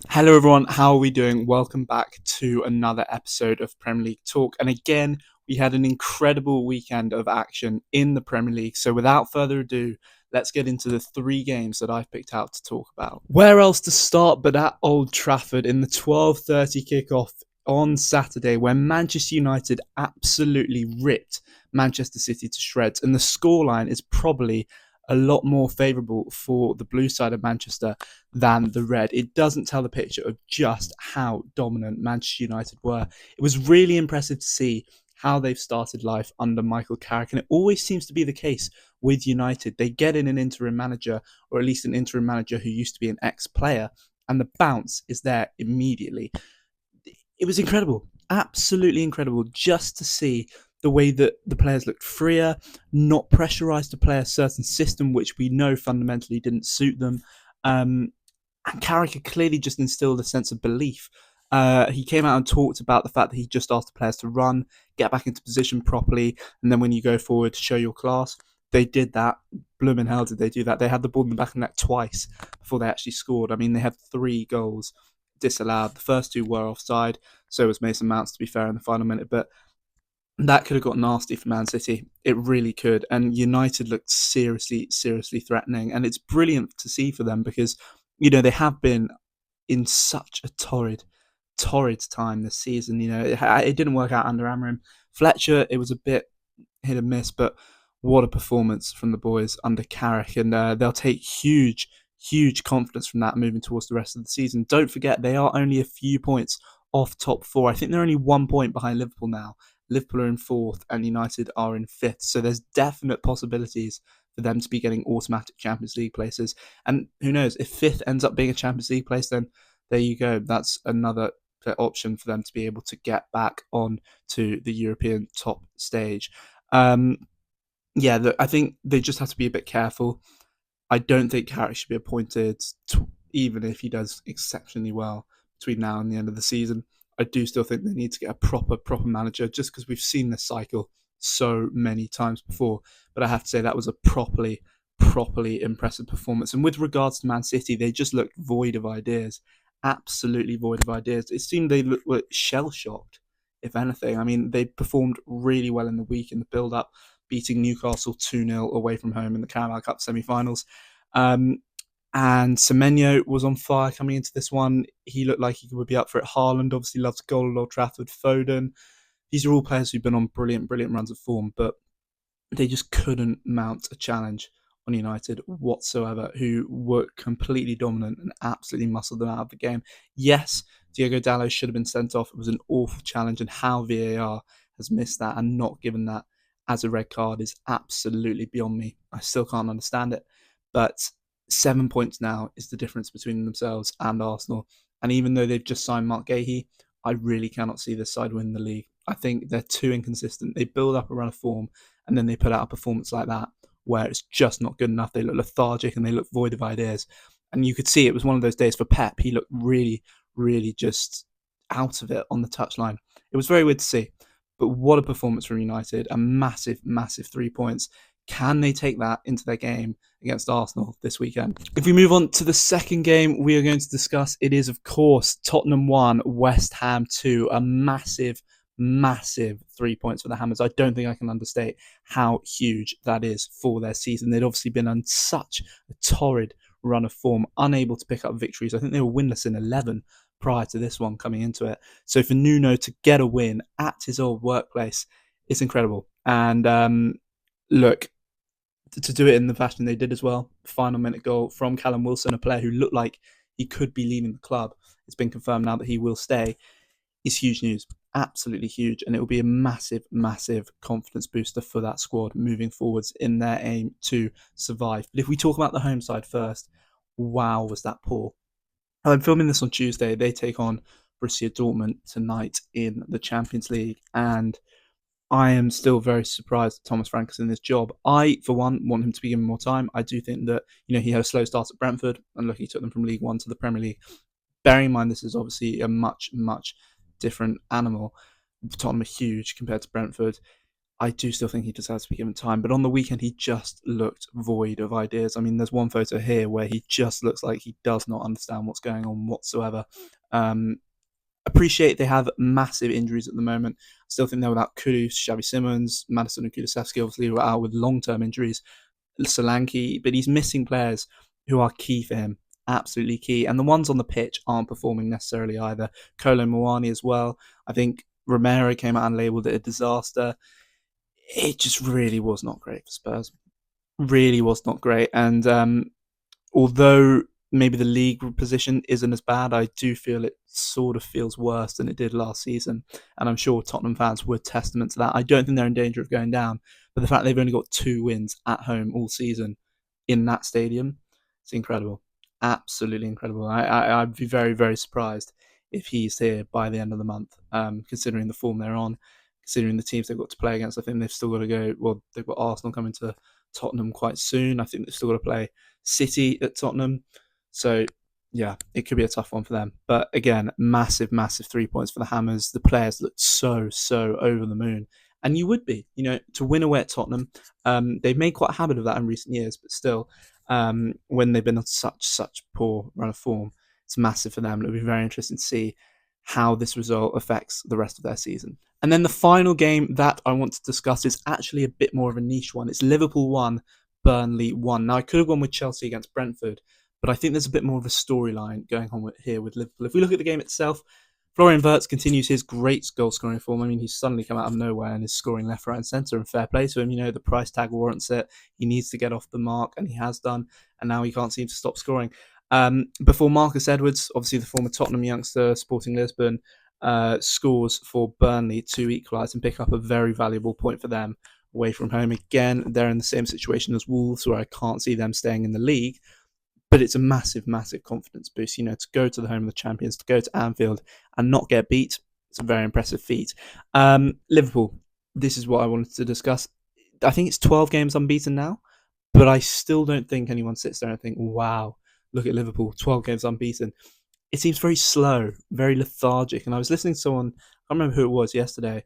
Hello everyone, how are we doing? Welcome back to another episode of Premier League Talk. And again, we had an incredible weekend of action in the Premier League. So without further ado, let's get into the three games that I've picked out to talk about. Where else to start but at Old Trafford in the 12:30 kickoff on Saturday, where Manchester United absolutely ripped Manchester City to shreds. And the scoreline is probably a lot more favourable for the blue side of Manchester than the red. It doesn't tell the picture of just how dominant Manchester United were. It was really impressive to see how they've started life under Michael Carrick, and it always seems to be the case with United. They get in an interim manager, or at least an interim manager who used to be an ex-player, and the bounce is there immediately. It was incredible, absolutely incredible, just to see the way that the players looked freer, not pressurised to play a certain system which we know fundamentally didn't suit them. And Carrick had clearly just instilled a sense of belief. He came out and talked about the fact that he just asked the players to run, get back into position properly, and then when you go forward, show your class. They did that. Bloomin' hell did they do that. They had the ball in the back of the net twice before they actually scored. I mean, they had 3 goals disallowed. The first 2 were offside, so was Mason Mounts, to be fair, in the final minute. But that could have got nasty for Man City. It really could. And United looked seriously, seriously threatening. And it's brilliant to see for them because, they have been in such a torrid time this season. It didn't work out under Amorim. Fletcher, it was a bit hit and miss, but what a performance from the boys under Carrick. And they'll take huge confidence from that moving towards the rest of the season. Don't forget, they are only a few points off top 4. I think they're only 1 point behind Liverpool now. Liverpool are in 4th and United are in 5th. So there's definite possibilities for them to be getting automatic Champions League places. And who knows, if 5th ends up being a Champions League place, then there you go. That's another option for them to be able to get back on to the European top stage. I think they just have to be a bit careful. I don't think Carrick should be appointed, even if he does exceptionally well between now and the end of the season. I do still think they need to get a proper manager, just because we've seen this cycle so many times before. But I have to say that was a properly impressive performance. And with regards to Man City, they just looked void of ideas, absolutely void of ideas. It seemed they were shell shocked, if anything. I mean, they performed really well in the week in the build up, beating Newcastle 2-0 away from home in the Carabao Cup semi-finals. And Semenyo was on fire coming into this one. He looked like he would be up for it. Haaland obviously loves goal at Old Trafford. Foden. These are all players who've been on brilliant runs of form, but they just couldn't mount a challenge on United whatsoever, who were completely dominant and absolutely muscled them out of the game. Yes, Diogo Dalot should have been sent off. It was an awful challenge, and how VAR has missed that and not given that as a red card is absolutely beyond me. I still can't understand it. But 7 points now is the difference between themselves and Arsenal. And even though they've just signed Mark Gahey, I really cannot see this side win the league. I think they're too inconsistent. They build up a run of form and then they put out a performance like that where it's just not good enough. They look lethargic and they look void of ideas. And you could see it was one of those days for Pep. He looked really just out of it on the touchline. It was very weird to see. But what a performance from United. A massive 3 points. Can they take that into their game against Arsenal this weekend? If we move on to the second game we are going to discuss, it is, of course, Tottenham 1, West Ham 2. A massive 3 points for the Hammers. I don't think I can understate how huge that is for their season. They'd obviously been on such a torrid run of form, unable to pick up victories. I think they were winless in 11 prior to this one coming into it. So for Nuno to get a win at his old workplace, it's incredible. And look, to do it in the fashion they did as well, final minute goal from Callum Wilson, a player who looked like he could be leaving the club. It's been confirmed now that he will stay. Is huge news, absolutely huge, and it will be a massive confidence booster for that squad moving forwards in their aim to survive. But if we talk about the home side first, wow, was that poor. I'm filming this on Tuesday. They take on Borussia Dortmund tonight in the Champions League, and I am still very surprised that Thomas Frank is in this job. I, for one, want him to be given more time. I do think that he had a slow start at Brentford, and look, he took them from League One to the Premier League. Bearing in mind this is obviously a much different animal. Tottenham are huge compared to Brentford. I do still think he deserves to be given time, but on the weekend he just looked void of ideas. I mean, there's one photo here where he just looks like he does not understand what's going on whatsoever. Um, Appreciate they have massive injuries at the moment. Still think they're without Kudus, Xavi Simons, Madison and Kulusevski obviously were out with long-term injuries. Solanke, but he's missing players who are key for him, absolutely key. And the ones on the pitch aren't performing necessarily either. Kolo Muani as well. I think Romero came out and labelled it a disaster. It just really was not great for Spurs. Really was not great. And although maybe the league position isn't as bad, I do feel it sort of feels worse than it did last season. And I'm sure Tottenham fans were testament to that. I don't think they're in danger of going down, but the fact they've only got 2 wins at home all season in that stadium, it's incredible. Absolutely incredible. I'd be very, very surprised if he's here by the end of the month, considering the form they're on, considering the teams they've got to play against. I think they've still got to go. Well, they've got Arsenal coming to Tottenham quite soon. I think they've still got to play City at Tottenham. So, yeah, it could be a tough one for them. But again, massive, massive 3 points for the Hammers. The players looked so, so over the moon. And you would be, to win away at Tottenham. They've made quite a habit of that in recent years, but still, when they've been on such poor run of form, it's massive for them. It'll be very interesting to see how this result affects the rest of their season. And then the final game that I want to discuss is actually a bit more of a niche one. It's Liverpool 1, Burnley 1. Now, I could have gone with Chelsea against Brentford, but I think there's a bit more of a storyline going on here with Liverpool. If we look at the game itself, Florian Wirtz continues his great goal-scoring form. I mean, he's suddenly come out of nowhere and is scoring left, right and centre, and fair play to him. The price tag warrants it. He needs to get off the mark, and he has done, and now he can't seem to stop scoring. Before Marcus Edwards, obviously the former Tottenham youngster, Sporting Lisbon, scores for Burnley to equalise and pick up a very valuable point for them away from home. Again, they're in the same situation as Wolves, where I can't see them staying in the league. But it's a massive, massive confidence boost. To go to the home of the champions, to go to Anfield and not get beat, it's a very impressive feat. Liverpool, this is what I wanted to discuss. I think it's 12 games unbeaten now, but I still don't think anyone sits there and think, wow, look at Liverpool, 12 games unbeaten. It seems very slow, very lethargic. And I was listening to someone, I can't remember who it was yesterday.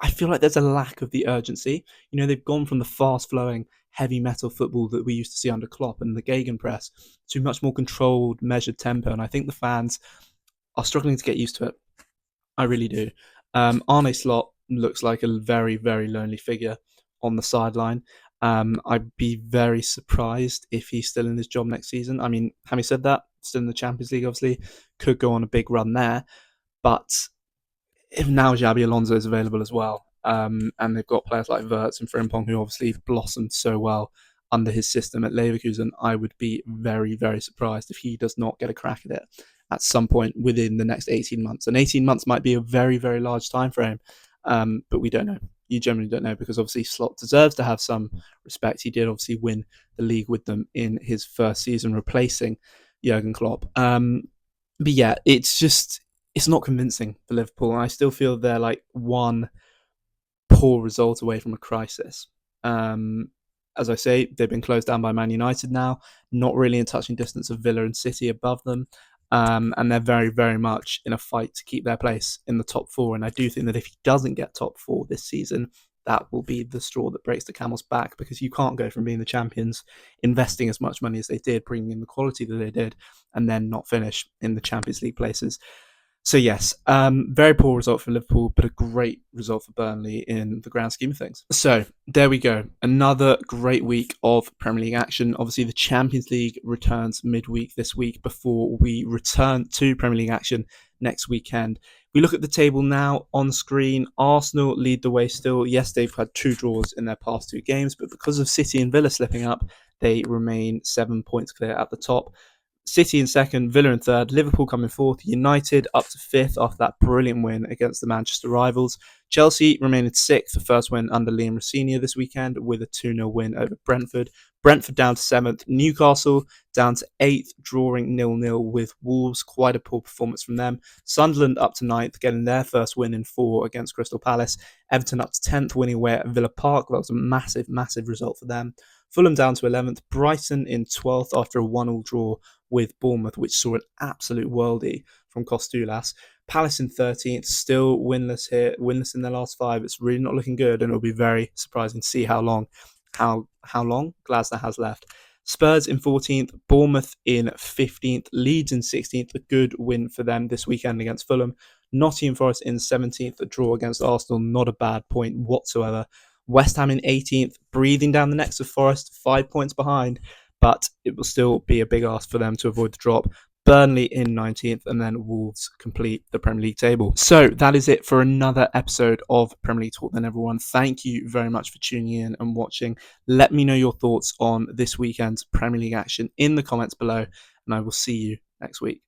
I feel like there's a lack of the urgency. They've gone from the fast-flowing, heavy metal football that we used to see under Klopp and the gegenpress to much more controlled, measured tempo. And I think the fans are struggling to get used to it. I really do. Arne Slot looks like a very, very lonely figure on the sideline. I'd be very surprised if he's still in his job next season. I mean, having said that, still in the Champions League, obviously, could go on a big run there. But if now Xabi Alonso is available as well, and they've got players like Wirtz and Frimpong who obviously blossomed so well under his system at Leverkusen, I would be very, very surprised if he does not get a crack at it at some point within the next 18 months. And 18 months might be a very, very large time frame, but we don't know. You generally don't know, because obviously Slot deserves to have some respect. He did obviously win the league with them in his first season, replacing Jurgen Klopp. But yeah, it's not convincing for Liverpool. And I still feel they're like one poor result away from a crisis. As I say, they've been closed down by Man United now, not really in touching distance of Villa and City above them. And they're very, very much in a fight to keep their place in the top 4. And I do think that if he doesn't get top 4 this season, that will be the straw that breaks the camel's back, because you can't go from being the champions, investing as much money as they did, bringing in the quality that they did, and then not finish in the Champions League places. So yes, very poor result for Liverpool, but a great result for Burnley in the grand scheme of things. So there we go. Another great week of Premier League action. Obviously, the Champions League returns midweek this week before we return to Premier League action next weekend. We look at the table now on screen. Arsenal lead the way still. Yes, they've had 2 draws in their past 2 games, but because of City and Villa slipping up, they remain 7 points clear at the top. City in second, Villa in third, Liverpool coming fourth, United up to fifth after that brilliant win against the Manchester rivals. Chelsea remain in sixth, the first win under Liam Rossini this weekend with a 2-0 win over Brentford. Brentford down to 7th, Newcastle down to 8th, drawing 0-0 with Wolves. Quite a poor performance from them. Sunderland up to 9th, getting their first win in 4 against Crystal Palace. Everton up to 10th, winning away at Villa Park. That was a massive, massive result for them. Fulham down to 11th, Brighton in 12th after a 1-1 draw with Bournemouth, which saw an absolute worldie from Costulas. Palace in 13th, still winless here, winless in their last 5. It's really not looking good, and it'll be very surprising to see how long Glasner has left. Spurs in 14th, Bournemouth in 15th, Leeds in 16th, a good win for them this weekend against Fulham. Nottingham Forest in 17th, a draw against Arsenal, not a bad point whatsoever. West Ham in 18th, breathing down the necks of Forest, 5 points behind, but it will still be a big ask for them to avoid the drop. Burnley in 19th, and then Wolves complete the Premier League table. So that is it for another episode of Premier League Talk then, everyone. Thank you very much for tuning in and watching. Let me know your thoughts on this weekend's Premier League action in the comments below, and I will see you next week.